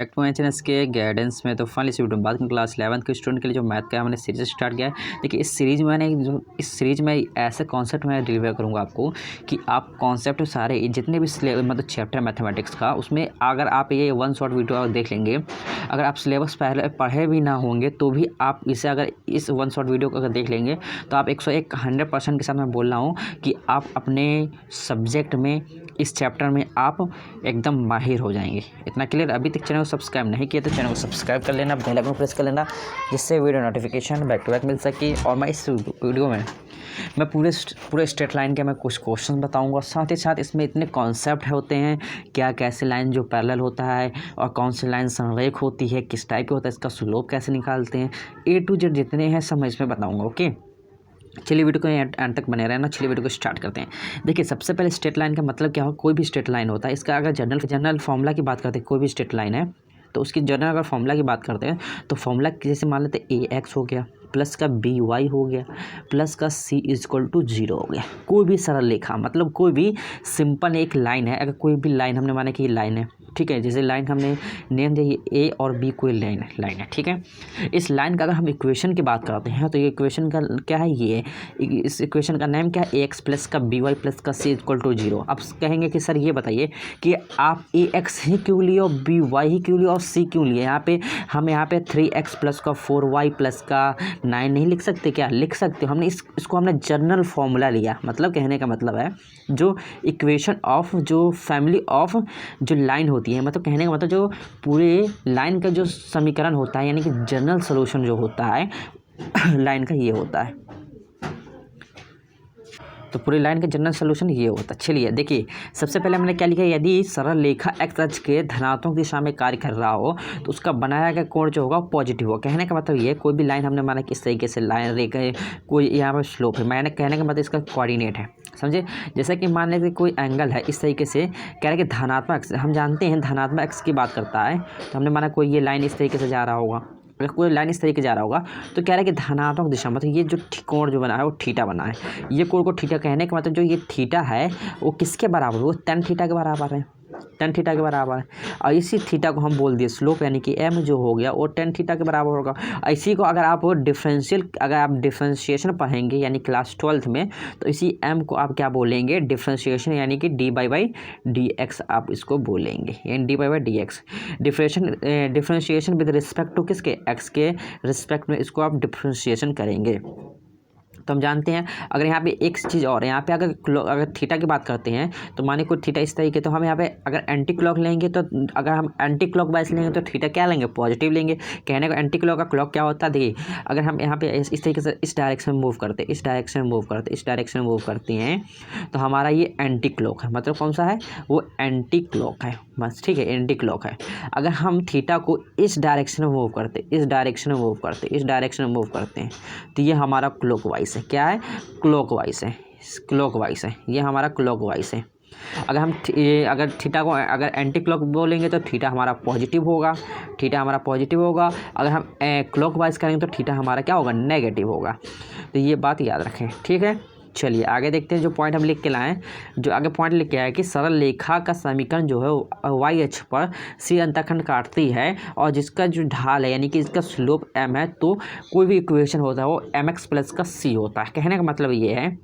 Back to H के guidance में तो फाइनली इस वीडियो में बात करें क्लास 11 के स्टूडेंट के लिए जो मैथ का हमने सीरीज स्टार्ट किया है। देखिए इस सीरीज में ऐसे कॉन्सेप्ट मैं डिलीवर करूंगा आपको कि आप कॉन्सेप्ट सारे जितने भी मतलब चैप्टर मैथमेटिक्स का उसमें अगर आप ये वन शॉट वीडियो देख लेंगे, अगर आप सिलेबस पहले पढ़े भी ना होंगे तो भी आप इसे अगर इस वन शॉट वीडियो को अगर देख लेंगे तो आप 100% के साथ मैं बोल रहा हूँ कि आप अपने सब्जेक्ट में इस चैप्टर में आप एकदम माहिर हो जाएंगे। इतना क्लियर। अभी तक चैनल को सब्सक्राइब नहीं किया तो चैनल को सब्सक्राइब कर लेना, बेल आइकन प्रेस कर लेना, जिससे video notification back to back मिल सके। और मैं इस वीडियो में मैं पूरे स्ट्रेट लाइन के मैं कुछ क्वेश्चन बताऊंगा, साथ ही साथ इसमें इतने कॉन्सेप्ट होते हैं, क्या कैसे लाइन जो पैरेलल होता है और कौन सी लाइन संरेख होती है, किस टाइप की होता है, इसका स्लोप कैसे निकालते हैं, A to Z जितने हैं सब मैं इसमें बताऊँगा। ओके, चलिए वीडियो को एंड तक बने रहना। चलिए वीडियो को स्टार्ट करते हैं। देखिए सबसे पहले स्ट्रेट लाइन का मतलब क्या हो, कोई भी स्ट्रेट लाइन होता है इसका अगर जनरल फॉर्मूला की बात करते हैं, कोई भी स्ट्रेट लाइन है तो उसकी जनरल अगर फॉर्मूला की बात करते हैं तो फॉर्मूला जैसे मान लेते हैं AX हो गया प्लस का BY हो गया प्लस का C = 0 हो गया। कोई भी सरल रेखा मतलब कोई भी सिंपल एक लाइन है, अगर कोई भी लाइन हमने माना कि ये लाइन है, ठीक है, जैसे लाइन हमने नेम दिया A और B कोई लाइन है, ठीक है। इस लाइन का अगर हम इक्वेशन की बात करते हैं तो ये इक्वेशन का क्या है, ये इस इक्वेशन का नेम क्या है, AX प्लस का BY प्लस का C = 0। अब कहेंगे कि सर ये बताइए कि आप AX ही क्यों लिए और BY ही क्यों लिए और C क्यों लिए। हम यहाँ पे 3x प्लस का 4y प्लस का 9 नहीं लिख सकते क्या? लिख सकते हो। हमने इसको हमने जनरल फॉर्मूला लिया। मतलब कहने का मतलब है जो इक्वेशन ऑफ जो फैमिली ऑफ जो लाइन होती है, मतलब कहने का मतलब जो पूरे लाइन का जो समीकरण होता है यानी कि जनरल सॉल्यूशन जो होता है लाइन का ये होता है। तो पूरी लाइन का जनरल सॉल्यूशन ये होता है। चलिए देखिए सबसे पहले हमने क्या लिखा है, यदि सरल रेखा x अक्ष के धनात्मक दिशा में कार्य कर रहा हो तो उसका बनाया गया कोण जो होगा पॉजिटिव होगा। कहने का मतलब ये कोई भी लाइन हमने माना कि इस तरीके से लाइन रेखा कोई यहाँ पर स्लोप है, मैंने कहने का मतलब इसका कोऑर्डिनेट है, समझे। जैसे कि मान लेते कोई एंगल है इस तरीके से, कह रहे कि धनात्मक x, हम जानते हैं धनात्मक x की बात करता है तो हमने माना कोई ये लाइन इस तरीके से जा रहा होगा, अगर कोई लाइन इस तरीके जा रहा होगा तो कह रहा है कि धनात्मक दिशा मतलब ये जो कोण जो बना है वो थीटा बना है। ये कोण को थीटा कहने का मतलब जो ये थीटा है वो किसके बराबर है, वो tan थीटा के बराबर है, tan थीटा के बराबर है। और इसी थीटा को हम बोल दिए स्लोप यानी कि m जो हो गया वो tan थीटा के बराबर होगा। इसी को अगर आप डिफरेंशिएशन पढ़ेंगे यानी क्लास 12th में तो इसी m को आप क्या बोलेंगे, डिफरेंशिएशन यानी कि dy/dx आप इसको बोलेंगे, यानी dy/dx। Differentiation with respect to किसके, x के रिस्पेक्ट में इसको आप डिफरेंशिएशन करेंगे। तो हम जानते हैं अगर यहाँ पे एक चीज़ और है, यहाँ पे अगर थीटा की बात करते हैं तो माने कोई थीटा इस तरीके, तो हम यहाँ पे अगर एंटी क्लॉक लेंगे तो अगर हम एंटी क्लॉक वाइज लेंगे तो थीटा क्या लेंगे, पॉजिटिव लेंगे। कहने को एंटी क्लॉक का क्लॉक क्या होता है, देखिए अगर हम यहाँ पे इस तरीके से इस डायरेक्शन में मूव करते इस डायरेक्शन में मूव करते हैं तो हमारा ये एंटी क्लॉक है। मतलब कौन सा है, वो एंटी क्लॉक है, बस ठीक है, एंटी क्लॉक है। अगर हम थीटा को इस डायरेक्शन में मूव करते हैं तो ये हमारा क्लॉकवाइज है। क्या है, क्लॉकवाइज है, ये हमारा क्लॉकवाइज है। अगर थीटा को अगर एंटी क्लॉक बोलेंगे तो थीटा हमारा पॉजिटिव होगा, अगर हम क्लॉकवाइज करेंगे तो थीटा हमारा क्या होगा, नेगेटिव होगा। तो ये बात याद रखें, ठीक है। चलिए आगे देखते हैं जो पॉइंट हम लिख के लाएँ। जो आगे पॉइंट लिख के आया कि सरल रेखा का समीकरण जो है y अक्ष पर C अंतःखंड काटती है और जिसका जो ढाल है यानी कि इसका स्लोप m है, तो कोई भी इक्वेशन होता है वो mx प्लस का c होता है। कहने का मतलब ये है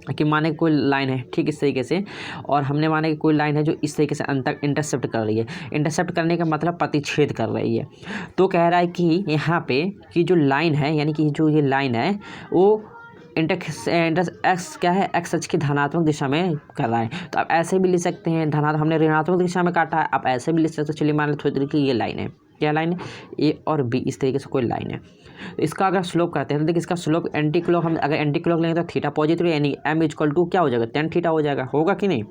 कि माने कोई लाइन है ठीक इस तरीके से, और हमने माने कि कोई लाइन है जो इस तरीके से अंतर इंटरसेप्ट कर रही है। इंटरसेप्ट करने का मतलब प्रतिच्छेद कर रही है। तो कह रहा है कि यहाँ पे कि जो लाइन है यानी कि जो ये लाइन है वो एक्स क्या है, एक्स अक्ष की धनात्मक दिशा में कर रहा है। तो आप ऐसे भी लिख सकते हैं, हमने ऋणात्मक दिशा में काटा है, आप ऐसे भी लिख सकते हो। चलिए मान लो थोड़ी देर की ये लाइन है, क्या लाइन है, A और B इस तरीके से कोई लाइन है। तो इसका अगर स्लोप करते हैं तो देखिए इसका स्लोप एंटी क्लॉक, हम अगर एंटी क्लॉक लेंगे तो थीटा पॉजिटिव यानी m = क्या हो जाएगा, tan थीटा हो जाएगा, होगा कि नहीं।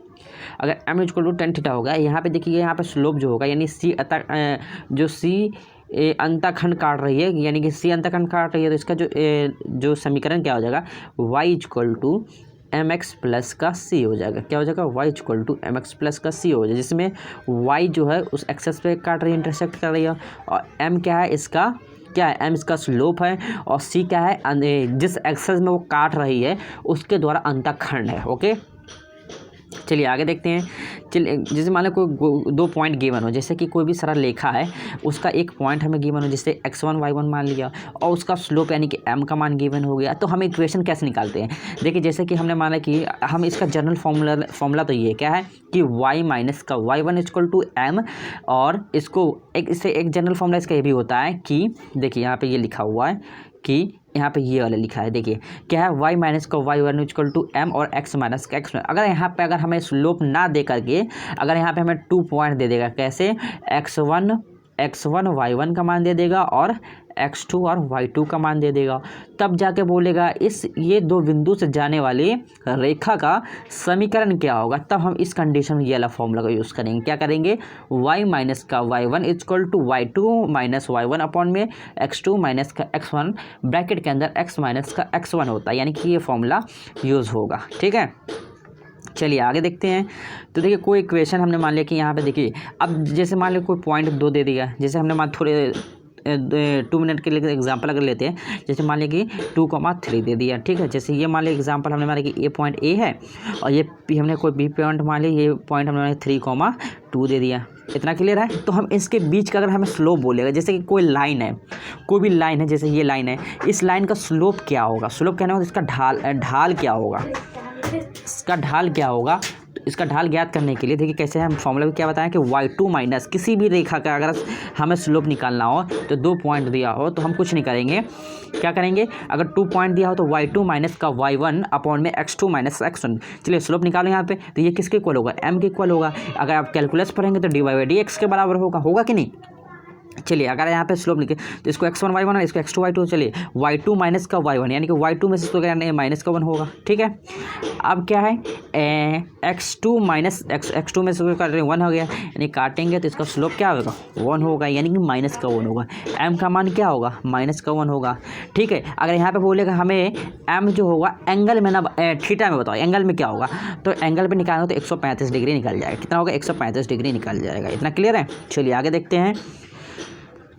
अगर m = tan थीटा होगा, यहाँ पे देखिए यहाँ पे स्लोप जो होगा यानी C अंतःखंड काट रही है यानी कि C अंतःखंड काट रही है, तो इसका जो समीकरण क्या हो जाएगा, y = mx प्लस का c हो जाएगा। क्या हो जाएगा, y = mx प्लस का c हो जाएगा, जिसमें y जो है उस एक्सेस पे काट रही है, इंटरसेक्ट कर रही है, और m क्या है, इसका क्या है, m इसका स्लोप है, और c क्या है, जिस एक्सेस में वो काट रही है उसके द्वारा अंतःखंड है। ओके, चलिए आगे देखते हैं। चलिए जैसे मान लो कोई 2 पॉइंट गिवन हो, जैसे कि कोई भी सारा रेखा है उसका एक पॉइंट हमें गिवन हो, जैसे x1 y1 मान लिया और उसका स्लोप यानी कि m का मान गिवन हो गया, तो हम इक्वेशन कैसे निकालते हैं। देखिए जैसे कि हमने माना कि हम इसका जनरल फॉर्मूला तो ये क्या है कि y माइनस का y1 इक्वल टू m, और इसको इससे एक जनरल फॉर्मूला इसका ये भी होता है कि देखिए यहाँ पे ये लिखा हुआ है कि यहाँ पे ये वाला लिखा है, देखिए क्या है y माइनस का y1 इक्वल टू m और x माइनस का x। अगर यहाँ पे अगर हमें स्लोप ना दे करके अगर यहाँ पे हमें 2 पॉइंट दे देगा, कैसे x1 y1 का मान दे देगा और x2 और y2 का मान दे देगा, तब जाके बोलेगा ये 2 बिंदु से जाने वाली रेखा का समीकरण क्या होगा। तब हम इस कंडीशन में ये वाला फॉर्मूला का यूज़ करेंगे। क्या करेंगे, y माइनस का y1 equal to y2 minus y1 upon में x2 माइनस का x1 ब्रैकेट के अंदर x माइनस का x1 होता है, यानी कि ये फॉर्मूला यूज़ होगा। ठीक है, चलिए आगे देखते हैं। तो देखिए कोई इक्वेशन हमने मान लिया कि यहाँ पे देखिए, अब जैसे मान लिया कोई पॉइंट 2 दे दिया, जैसे हमने मान थोड़े 2 मिनट के लिए एग्जांपल अगर लेते हैं, जैसे मान लिया कि 2,3 दे दिया। ठीक है, जैसे ये मान लिया एग्जांपल हमने मान लिया कि ये पॉइंट ए है और ये हमने कोई बी पॉइंट मान लिया, ये पॉइंट हमने 3,2 दे दिया। इतना क्लियर है। तो हम इसके बीच का अगर हमें स्लोप बोलेगा, जैसे कि कोई लाइन है, कोई भी लाइन है, जैसे ये लाइन है, इस लाइन का स्लोप क्या होगा, स्लोप कहना होगा इसका ढाल क्या होगा, इसका ढाल क्या होगा। तो इसका ढाल ज्ञात करने के लिए देखिए कैसे हम फॉर्मूला में क्या बताएं कि y2 माइनस किसी भी रेखा का अगर हमें स्लोप निकालना हो तो 2 पॉइंट दिया हो तो हम कुछ नहीं करेंगे, क्या करेंगे, अगर 2 पॉइंट दिया हो तो y2 माइनस का y1 अपॉन में x2 माइनस x1। चलिए स्लोप निकालो यहाँ पे, तो ये किसके इक्वल होगा, m के इक्वल होगा। अगर आप कैलकुलस पढ़ेंगे तो dy/dx के बराबर होगा कि नहीं। चलिए अगर यहाँ पे स्लोप लिखे तो इसको x1 y1 है, इसको x2 y2, चलिए y2 माइनस का y1 यानी कि y2 में से तो क्या माइनस का 1 होगा। ठीक है, अब क्या है x2 माइनस x2 में से काट रहे 1 हो गया, यानी काटेंगे तो इसका स्लोप क्या होगा 1 होगा, यानी कि माइनस का 1 होगा। m का मान क्या होगा, माइनस का 1 होगा। ठीक है, अगर यहाँ पे बोलेगा हमें m जो होगा एंगल में ना थीटा में बताओ एंगल में क्या होगा, तो एंगल पे निकालना तो 135 डिग्री निकल जाएगा। कितना होगा, 135 डिग्री निकल जाएगा। इतना क्लियर है। चलिए आगे देखते हैं।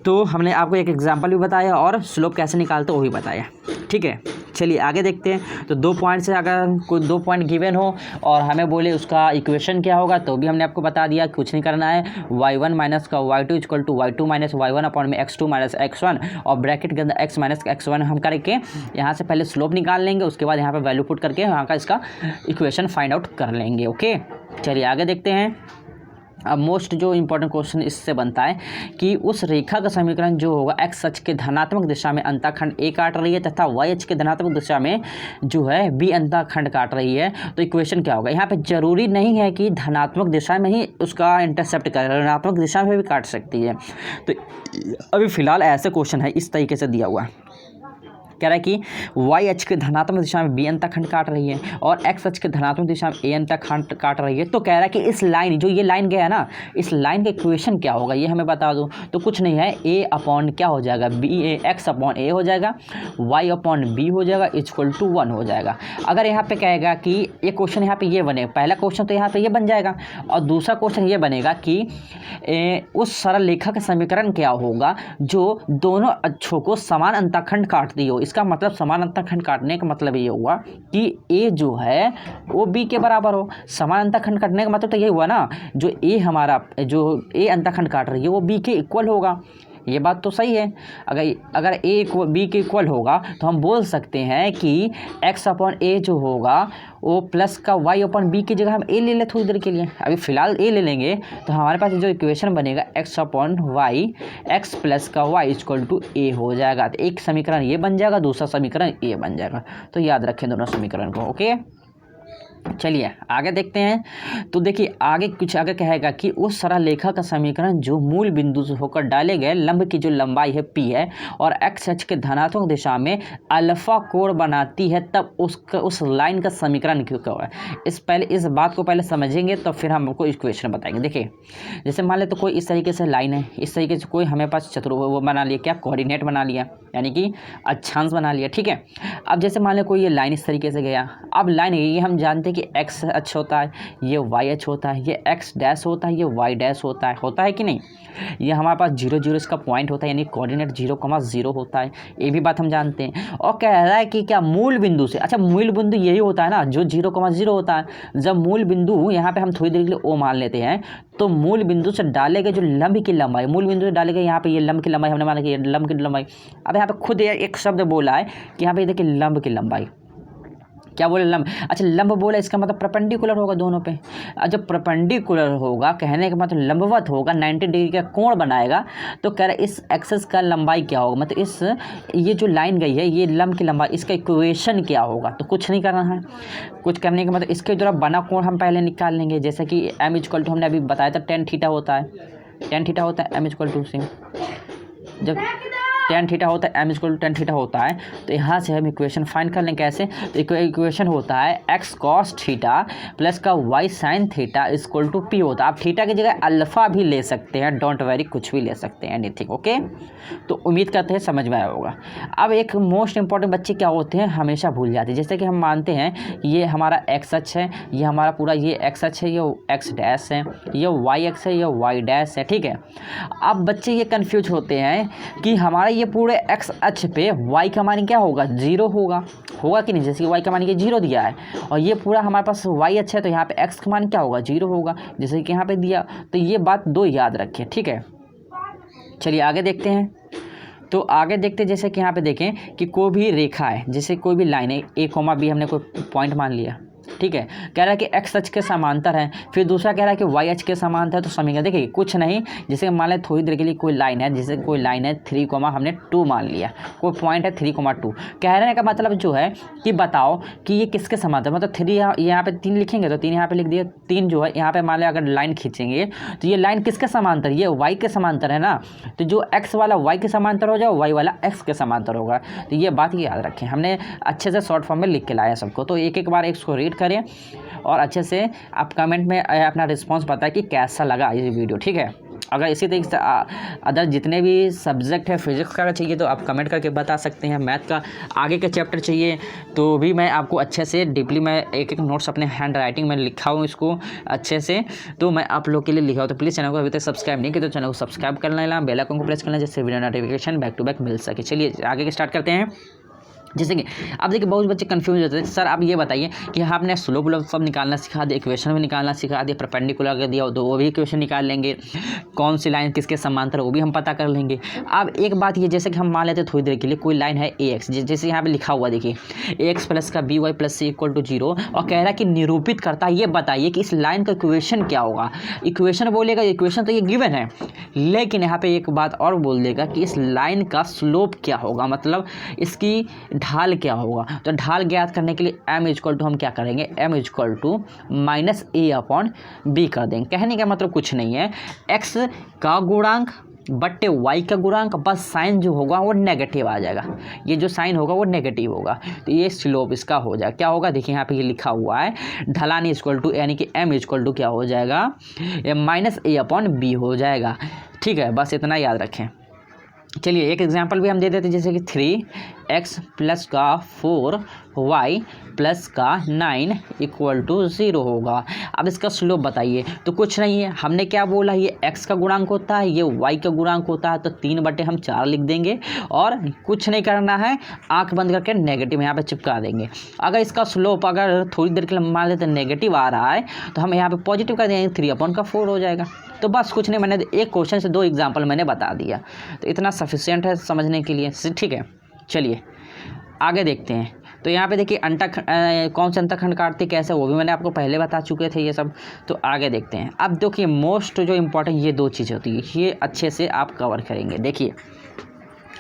तो हमने आपको एक एग्जांपल भी बताया और स्लोप कैसे निकालते वो भी बताया। ठीक है, चलिए आगे देखते हैं। तो 2 पॉइंट से अगर कोई 2 पॉइंट गिवन हो और हमें बोले उसका इक्वेशन क्या होगा, तो भी हमने आपको बता दिया, कुछ नहीं करना है। y1 माइनस का y2 equal to y2 minus y1 upon में x2 माइनस x1 और ब्रैकेट के अंदर x माइनस x1 हम करके यहाँ से पहले स्लोप निकाल लेंगे, उसके बाद यहाँ पर वैल्यू पुट करके यहाँ का इसका इक्वेशन फाइंड आउट कर लेंगे। ओके, चलिए आगे देखते हैं। अब मोस्ट जो इम्पोर्टेंट क्वेश्चन इससे बनता है कि उस रेखा का समीकरण जो होगा x अक्ष के धनात्मक दिशा में अंतःखंड A काट रही है तथा y अक्ष के धनात्मक दिशा में जो है B अंतःखंड काट रही है, तो इक्वेशन क्या होगा। यहाँ पे जरूरी नहीं है कि धनात्मक दिशा में ही उसका इंटरसेप्ट करे, ऋणात्मक दिशा में भी काट सकती है। तो अभी फ़िलहाल ऐसे क्वेश्चन है इस तरीके से दिया हुआ है, कह रहा है कि y अक्ष के धनात्मक दिशा में B अंतःखंड काट रही है और x अक्ष के धनात्मक दिशा में A अंतःखंड काट रही है। तो कह रहा है कि इस लाइन जो ये लाइन गया है ना, इस लाइन का इक्वेशन क्या होगा ये हमें बता दो। तो कुछ नहीं है, A अपॉन क्या हो जाएगा, x अपॉन A हो जाएगा, y अपॉन B हो जाएगा, इक्वल टू 1 हो जाएगा। अगर यहाँ पे कहेगा कि ये क्वेश्चन यहाँ पे ये बने, पहला क्वेश्चन तो यहाँ पे ये बन जाएगा और दूसरा क्वेश्चन ये बनेगा कि उस सरल रेखा का समीकरण क्या होगा जो दोनों अक्षों को समान अंतःखंड काटती हो। इसका मतलब समान अंतःखंड काटने का मतलब ये हुआ कि A जो है वो B के बराबर हो। समान अंतःखंड काटने का मतलब तो ये हुआ ना, जो A हमारा जो A अंतःखंड काट रही है वो B के इक्वल होगा। ये बात तो सही है। अगर A B के इक्वल होगा तो हम बोल सकते हैं कि x अपॉन A जो होगा वो प्लस का y अपॉन B की जगह हम A ले लें थोड़ी देर के लिए। अभी फ़िलहाल A ले लेंगे तो हमारे पास जो इक्वेशन बनेगा x upon y, x plus का y इक्वल टू A हो जाएगा। तो एक समीकरण ये बन जाएगा, दूसरा समीकरण A बन जाएगा। तो याद रखें दोनों समीकरण को। ओके, चलिए आगे देखते हैं। तो देखिए आगे कुछ आगे कहेगा कि उस सरल रेखा का समीकरण जो मूल बिंदु से होकर डाले गए लंब की जो लंबाई है p है और x अक्ष के धनात्मक दिशा में अल्फा कोण बनाती है, तब उस लाइन का समीकरण क्यों है। इस बात को पहले समझेंगे तो फिर हम आपको इक्वेशन बताएंगे। देखिए जैसे मान ले तो कोई इस तरीके से लाइन है, इस तरीके से कोई हमें पास वो बना लिया, क्या कोऑर्डिनेट बना लिया, यानी कि अक्षांश बना लिया। ठीक है, अब जैसे मान ले कोई ये लाइन इस तरीके से गया, अब लाइन ये हम जानते कि एक्स अक्ष होता है, ये वाई अक्ष होता है, ये एक्स डैश होता है, ये वाई डैश होता है कि नहीं। ये हमारे पास 0 0 इसका पॉइंट होता है, यानी कोऑर्डिनेट 0,0 होता है, ये भी बात हम जानते हैं। और कह रहा है कि क्या मूल बिंदु से, अच्छा मूल बिंदु यही होता है ना जो 0,0 होता है। जब मूल बिंदु यहाँ पे हम थोड़ी देर के लिए ओ मान लेते हैं, तो मूल बिंदु से डाले गए जो लंब की लंबाई, मूल बिंदु से डाले गए यहाँ पे ये लंब की लंबाई हमने माना कि ये लंब की लंबाई। अब यहाँ पे खुद एक शब्द बोला है कि यहाँ पे देखिए लंब की लंबाई, क्या बोले लंब, अच्छा लंब बोला, इसका मतलब परपेंडिकुलर होगा दोनों पे। जब परपेंडिकुलर होगा कहने का मतलब लंबवत होगा, 90 डिग्री का कोण बनाएगा, तो कह रहा है इस एक्सेस का लंबाई क्या होगा, मतलब इस ये जो लाइन गई है ये लंब की लंबाई, इसका इक्वेशन क्या होगा। तो कुछ नहीं करना है, कुछ करने का मतलब इसके द्वारा बना कोण हम पहले निकाल लेंगे। जैसे कि m = हमने अभी बताया था tan थीटा होता है, tan थीटा होता है m = से, जब tan थीटा होता है m = tan थीटा होता है, तो यहाँ से हम इक्वेशन फाइंड कर लें कैसे। तो इक्वेशन होता है x cos थीटा प्लस का y sin थीटा = p होता है। आप थीटा की जगह अल्फ़ा भी ले सकते हैं, डोंट वेरी, कुछ भी ले सकते हैं, एनीथिंग, ओके। तो उम्मीद करते हैं समझ में आया होगा। अब एक मोस्ट इंपॉर्टेंट बच्चे क्या होते हैं, हमेशा भूल जाते हैं। जैसे कि हम मानते हैं ये हमारा x अक्ष है, ये हमारा पूरा ये x अक्ष है, ये x डैश है, ये y अक्ष है, ये y डैश है, ठीक है। अब बच्चे ये कन्फ्यूज होते हैं कि हमारा ये पूरे x अक्ष पे y का मान क्या होगा, 0 होगा कि नहीं। जैसे कि y का मान ये 0 दिया है, और ये पूरा हमारे पास y अक्ष है, तो यहाँ पे x का मान क्या होगा, 0 होगा, जैसे कि यहाँ पे दिया। तो ये बात 2 याद रखिए, ठीक है। चलिए आगे देखते हैं। तो आगे देखते हैं, जैसे कि यहाँ पे देखें कि कोई भी रेखा है, जैसे कोई भी लाइन है a, b हमने कोई पॉइंट मान लिया, ठीक है। कह रहा है कि x अक्ष के समांतर है, फिर दूसरा कह रहा है कि y अक्ष के समांतर है। तो समीकरण देखिए कुछ नहीं, जैसे मान लें थोड़ी देर के लिए कोई लाइन है, जैसे कोई लाइन है 3, हमने 2 मान लिया, कोई पॉइंट है 3,2। कहने का मतलब जो है कि बताओ कि ये किसके समांतर, मतलब 3 यहाँ पे 3 लिखेंगे तो 3 यहाँ पे लिख दिए, 3 जो है यहाँ पे मान लें अगर लाइन खींचेंगे तो ये लाइन किसके समांतर, ये y के समांतर है ना। तो जो x वाला y के समांतर हो जाए, y वाला x के समांतर होगा। तो ये बात याद रखें, हमने अच्छे से शॉर्ट फॉर्म में लिख के लाया सबको। तो एक बार इसको रीड करें और अच्छे से आप कमेंट में अपना रिस्पांस बताएं कि कैसा लगा ये वीडियो, ठीक है। अगर इसी तरीके से अदर जितने भी सब्जेक्ट है, फिजिक्स का चाहिए तो आप कमेंट करके बता सकते हैं। मैथ का आगे का चैप्टर चाहिए तो भी मैं आपको अच्छे से डीपली मैं एक नोट्स अपने हैंड राइटिंग में लिखा हूँ इसको अच्छे से, तो मैं आप लोग के लिए लिखा हूँ। तो प्लीज़ चैनल को अभी तक सब्सक्राइब नहीं किया तो चैनल को सब्सक्राइब कर लेना, बेल आइकन को प्रेस करना, जिससे video notification back to back मिल सके। चलिए आगे स्टार्ट करते हैं। जैसे कि अब देखिए बहुत बच्चे कंफ्यूज होते हैं, सर आप ये बताइए कि आपने स्लोप सब निकालना सिखा दिया, इक्वेशन भी निकालना सिखा दिया, परपेंडिकुलर कर दिया तो वो भी इक्वेशन निकाल लेंगे, कौन सी लाइन किसके समांतर वो भी हम पता कर लेंगे। अब एक बात ये, जैसे कि हम मान लेते हैं थोड़ी देर के लिए कोई लाइन है ax, जैसे यहाँ पे लिखा हुआ देखिए ax प्लस का by प्लस c = 0, और कह रहा है कि निरूपित करता है, ये बताइए कि इस लाइन का इक्वेशन क्या होगा। इक्वेशन बोलेगा, इक्वेशन तो ये गिवन है, लेकिन यहाँ पे एक बात और बोल देगा कि इस लाइन का स्लोप क्या होगा, मतलब इसकी ढाल क्या होगा। तो ढाल ज्ञात करने के लिए m = हम क्या करेंगे, m = -a/b कर देंगे। कहने का मतलब कुछ नहीं है, x का गुणांक बट्टे y का गुणांक, बस साइन जो होगा वो नेगेटिव आ जाएगा, ये जो साइन होगा वो नेगेटिव होगा। तो ये स्लोप इसका हो जाएगा, क्या होगा देखिए यहाँ पे ये लिखा हुआ है ढलान = यानी कि m = क्या हो जाएगा, -a/b हो जाएगा, ठीक है। बस इतना याद रखें। चलिए एक एग्जांपल भी हम दे देते हैं, जैसे कि 3x प्लस का 4y प्लस का 9 = 0 होगा। अब इसका स्लोप बताइए। तो कुछ नहीं है, हमने क्या बोला, ये x का गुणांक होता है, ये y का गुणांक होता है, तो 3/4 लिख देंगे और कुछ नहीं करना है, आंख बंद करके नेगेटिव यहाँ पे चिपका देंगे। अगर इसका स्लोप अगर थोड़ी देर के लिए मान लेते नेगेटिव आ रहा है तो हम यहाँ पे पॉजिटिव कर देंगे, 3/4 हो जाएगा। तो बस कुछ नहीं, मैंने एक क्वेश्चन से 2 एग्जाम्पल मैंने बता दिया, तो इतना सफिशिएंट है समझने के लिए, ठीक है। चलिए आगे देखते हैं। तो यहाँ पे देखिए कौन से अंतखंड काटते कैसे, वो भी मैंने आपको पहले बता चुके थे ये सब। तो आगे देखते हैं। अब देखिए मोस्ट जो इम्पोर्टेंट ये 2 चीज़ होती है, ये अच्छे से आप कवर करेंगे। देखिए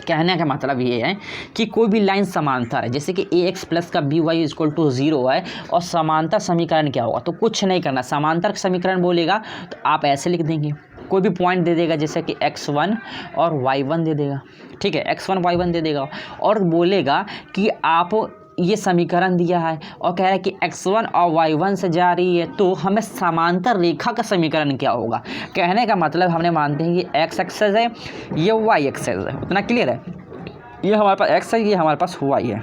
कहने का मतलब ये है कि कोई भी लाइन समांतर है, जैसे कि ax प्लस का by = 0 है, और समांतर समीकरण क्या होगा। तो कुछ नहीं करना, समांतर समीकरण बोलेगा तो आप ऐसे लिख देंगे, कोई भी पॉइंट दे देगा, जैसे कि x1 और y1 दे देगा, ठीक है, x1 y1 दे देगा, और बोलेगा कि आप ये समीकरण दिया है और कह रहा है कि x1 और y1 से जा रही है, तो हमें समांतर रेखा का समीकरण क्या होगा। कहने का मतलब हमने मानते हैं कि x एक्सेस है, ये y एक्सेस है, उतना क्लियर है। ये हमारे पास x है, ये हमारे पास y है,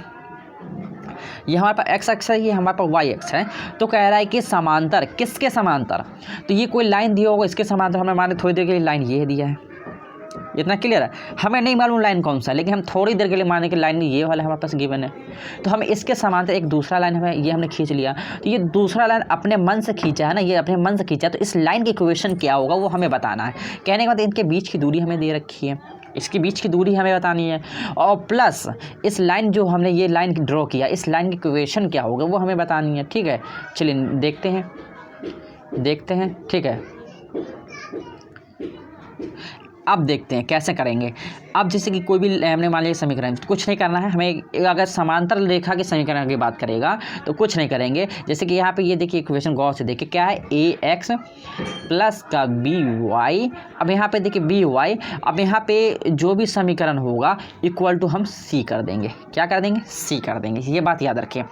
ये हमारे पास एक्स एक्स है, ये हमारे पास वाई एक्स है। तो कह रहा है कि समांतर, किसके समांतर, तो ये कोई लाइन दिया होगा, इसके समांतर हमें माने थोड़ी देर के लिए लाइन ये दिया है, इतना क्लियर है। हमें नहीं मालूम लाइन कौन सा, लेकिन हम थोड़ी देर के लिए माने कि लाइन ये वाला हमारे पास गिवन है। तो हम इसके समांतर एक दूसरा लाइन हमें ये हमने खींच लिया, तो ये दूसरा लाइन अपने मन से खींचा है ना, ये अपने मन से खींचा, तो इस लाइन की इक्वेशन क्या होगा वो हमें बताना है। कहने के बाद इनके बीच की दूरी हमें दे रखी है, इसके बीच की दूरी हमें बतानी है, और प्लस इस लाइन जो हमने ये लाइन ड्रॉ किया, इस लाइन की इक्वेशन क्या होगा वो हमें बतानी है। ठीक है, चलिए देखते हैं। ठीक है, अब देखते हैं कैसे करेंगे। अब जैसे कि कोई भी हमने मान लिया समीकरण, कुछ नहीं करना है हमें। अगर समांतर रेखा के समीकरण की बात करेगा तो कुछ नहीं करेंगे। जैसे कि यहाँ पे ये देखिए इक्वेशन गौर से देखिए क्या है, ए एक्स प्लस का बी वाई। अब यहाँ पे देखिए बी वाई, अब यहाँ पे जो भी समीकरण होगा इक्वल टू हम सी कर देंगे। क्या कर देंगे? सी कर देंगे। ये बात याद रखें।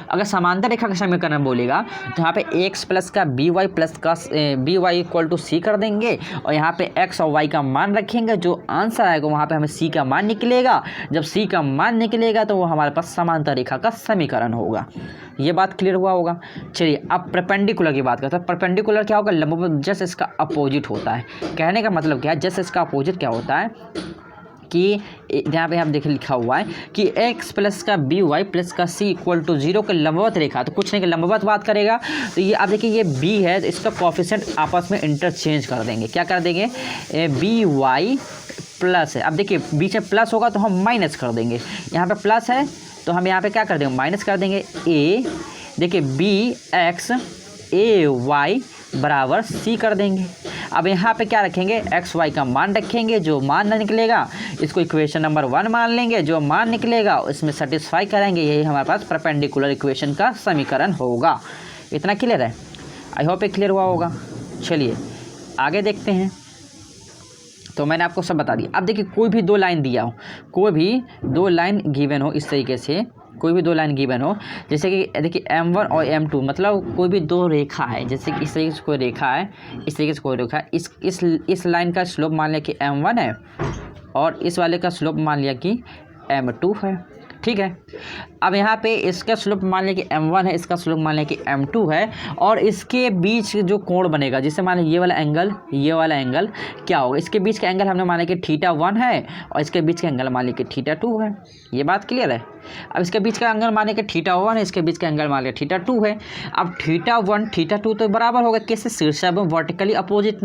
अगर समांतर रेखा का समीकरण बोलेगा तो यहाँ पे एक्स प्लस का बी वाई प्लस का बी वाई इक्वल टू सी कर देंगे, और यहाँ पे एक्स और वाई का मान रखेंगे। जो आंसर आएगा वहाँ पे हमें सी का मान निकलेगा। जब सी का मान निकलेगा तो वो हमारे पास समांतर रेखा का समीकरण होगा। ये बात क्लियर हुआ होगा। चलिए अब परपेंडिकुलर की बात करते हैं। परपेंडिकुलर क्या होगा? लंबवत जस्ट इसका अपोजिट होता है। कहने का मतलब क्या है? जस्ट इसका अपोजिट क्या होता है कि यहाँ पे आप देखिए लिखा हुआ है कि x प्लस का बी वाई प्लस का सी इक्वल टू 0 के लंबवत रेखा। तो कुछ नहीं कि लंबवत बात करेगा, तो ये आप देखिए ये b है, तो इसका कोफिशिएंट आपस में इंटरचेंज कर देंगे। क्या कर देंगे? बी वाई प्लस है। अब देखिए बीच में प्लस होगा तो हम माइनस कर देंगे। यहाँ पे प्लस है तो हम यहाँ पे क्या कर देंगे? माइनस कर देंगे। ए देखिए बी एक्स ए वाई बराबर सी कर देंगे। अब यहाँ पे क्या रखेंगे? एक्स वाई का मान रखेंगे। जो मान निकलेगा इसको इक्वेशन नंबर 1 मान लेंगे। जो मान निकलेगा इसमें सेटिस्फाई करेंगे। यही हमारे पास परपेंडिकुलर इक्वेशन का समीकरण होगा। इतना क्लियर है? आई होप ये क्लियर हुआ होगा। चलिए आगे देखते हैं। तो मैंने आपको सब बता दिया। अब देखिए कोई भी दो लाइन दिया हो, कोई भी दो लाइन गिवन हो, इस तरीके से कोई भी दो लाइन गिवन हो, जैसे कि देखिए m1 और m2, मतलब कोई भी दो रेखा है, जैसे कि इस तरीके से कोई रेखा है, इस तरीके से कोई रेखा है। इस लाइन का स्लोप मान लिया कि m1 है और इस वाले का स्लोप मान लिया कि m2 है। ठीक है, अब यहाँ पे इसका स्लोप मान लिया कि m1 है, इसका स्लोप मान लिया कि m2 है, और इसके बीच जो कोण बनेगा, जिससे मान लिया ये वाला एंगल क्या होगा? इसके बीच का एंगल हमने माना कि θ1 है और इसके बीच का एंगल मान लिया कि θ2 है। ये बात क्लियर है? अब इसके बीच का एंगल माने कि θ1 है, इसके बीच का एंगल मान लिया θ2 है। अब θ1 θ2 तो बराबर होगा किससे? शीर्ष वर्टिकली अपोजिट।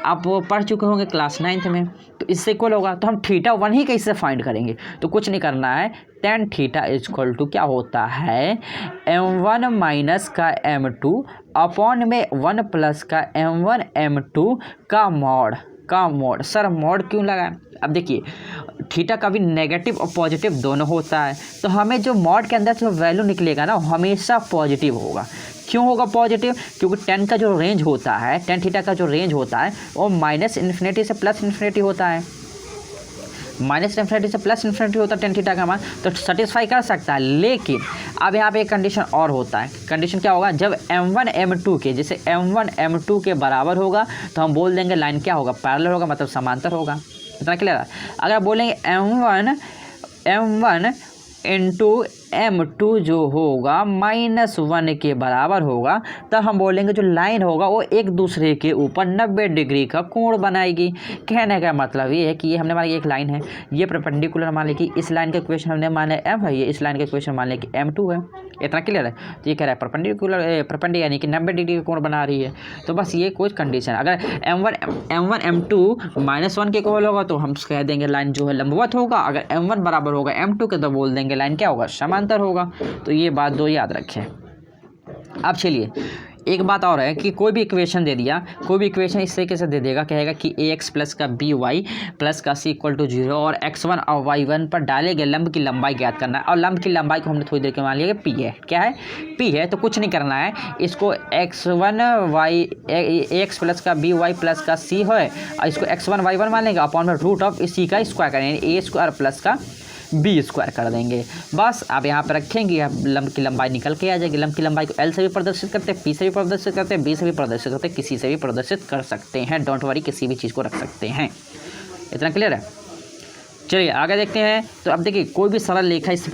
आप पढ़ चुके होंगे क्लास 9th में, तो इससे इक्वल होगा। तो हम θ1 ही कैसे फाइंड करेंगे? तो कुछ नहीं करना है, tan थीटा इक्वल टू क्या होता है? m1 माइनस का m2 अपॉन में 1 प्लस का m1 m2 का मॉड। सर मॉड क्यों लगाएं? अब देखिए थीटा का भी नेगेटिव और पॉजिटिव दोनों होता है, तो हमें जो मॉड के अंदर जो वैल्यू निकलेगा ना हमेशा पॉजिटिव होगा। क्यों होगा पॉजिटिव? क्योंकि tan का जो रेंज होता है, tan थीटा का जो रेंज होता है वो -∞ से +∞ होता है। -∞ से +∞ होता है tan थीटा का मान, तो सेटिस्फाई कर सकता है। लेकिन अब यहाँ पे एक कंडीशन और होता है। कंडीशन क्या होगा? जब m1 m2 के, जैसे m1 m2 के बराबर होगा तो हम बोल देंगे लाइन क्या होगा? पैरेलल होगा, मतलब समांतर होगा। इतना क्लियर है? अगर बोलेंगे m1 इंटू m2 जो होगा -1 के बराबर होगा, तब हम बोलेंगे जो लाइन होगा वो एक दूसरे के ऊपर 90 डिग्री का कोण बनाएगी। कहने का मतलब ये है कि ये हमने मान लिया एक लाइन है, ये परपेंडिकुलर मान लिया कि इस लाइन का इक्वेशन हमने मान लिया m है, ये इस लाइन का इक्वेशन मान लिया कि m2 है। इतना क्लियर है? तो ये कह रहा है परपेंडिकुलर यानी कि 90 डिग्री का कोण बना रही है। तो बस ये कुछ कंडीशन, अगर m1 m2 -1 के इक्वल होगा तो हम कह देंगे लाइन जो है लंबवत होगा। अगर m1 बराबर होगा m2 के तो बोल देंगे लाइन क्या होगा? समांतर होगा। तो ये बात दो याद रखें। अब चलिए एक बात और है कि कोई भी इक्वेशन दे दिया, कोई भी इक्वेशन इस तरीके से दे देगा, कहेगा कि ax प्लस का बी वाई प्लस का सी इक्वल टू 0 और x1 और y1 पर डाले गए लंब की लंबाई ज्ञात करना है। और लंब की लंबाई को हमने थोड़ी देर के मान लिया कि p है। क्या है? p है। तो कुछ नहीं करना है, इसको ax प्लस का बी वाई प्लस का सी है और इसको x1 y1 मान लेंगे अपॉन में रूट ऑफ इसी का स्क्वायर करेंगे, a स्क्वायर प्लस का बी स्क्वायर कर देंगे। बस आप यहाँ पर रखेंगे, आप लंब की लंबाई निकल के आ जाएगी। लंब की लंबाई को एल से भी प्रदर्शित करते हैं, पी से भी प्रदर्शित करते हैं, बी से भी प्रदर्शित करते हैं, किसी से भी प्रदर्शित कर सकते हैं। डोंट वरी, किसी भी चीज़ को रख सकते हैं। इतना क्लियर है? चलिए आगे देखते हैं। तो अब देखिए कोई भी सरल रेखा इस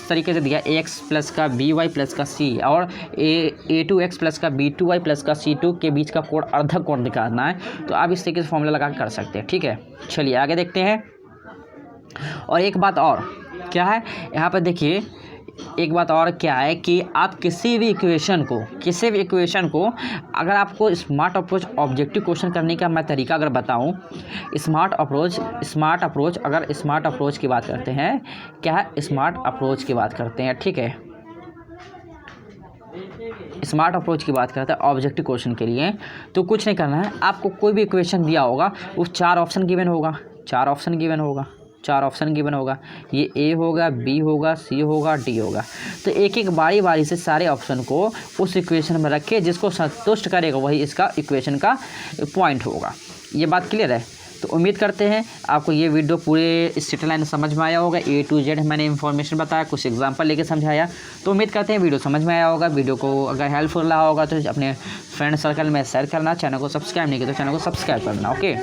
तरीके से दिया x प्लस का by प्लस का c और a2x प्लस का b2y प्लस का c2 के बीच का कोण अर्धक कोण निकालना है। तो आप इस तरीके से फॉर्मूला लगा कर सकते हैं, ठीक है। चलिए आगे देखते हैं। और एक बात और क्या है यहाँ पर देखिए, एक बात और क्या है कि आप किसी भी इक्वेशन को अगर आपको स्मार्ट अप्रोच ऑब्जेक्टिव क्वेश्चन करने का मैं तरीका अगर बताऊं, स्मार्ट अप्रोच की बात करते हैं, क्या है स्मार्ट अप्रोच की बात करते हैं, ठीक है। स्मार्ट अप्रोच की बात करते हैं ऑब्जेक्टिव क्वेश्चन के लिए। तो कुछ नहीं करना है, आपको कोई भी इक्वेशन दिया होगा उस चार ऑप्शन गिवन होगा, ये ए होगा, बी होगा, सी होगा, डी होगा। तो एक एक बारी से सारे ऑप्शन को उस इक्वेशन में रखे, जिसको संतुष्ट करेगा वही इसका इक्वेशन का पॉइंट होगा। ये बात क्लियर है। तो उम्मीद करते हैं आपको ये वीडियो पूरे स्ट्रेट लाइन समझ में आया होगा। A to Z मैंने इन्फॉर्मेशन बताया, कुछ एग्जांपल लेके समझाया। तो उम्मीद करते हैं वीडियो समझ में आया होगा। वीडियो को अगर हेल्पफुल रहा होगा तो अपने फ्रेंड सर्कल में शेयर करना, चैनल को सब्सक्राइब नहीं किया तो चैनल को सब्सक्राइब करना, ओके।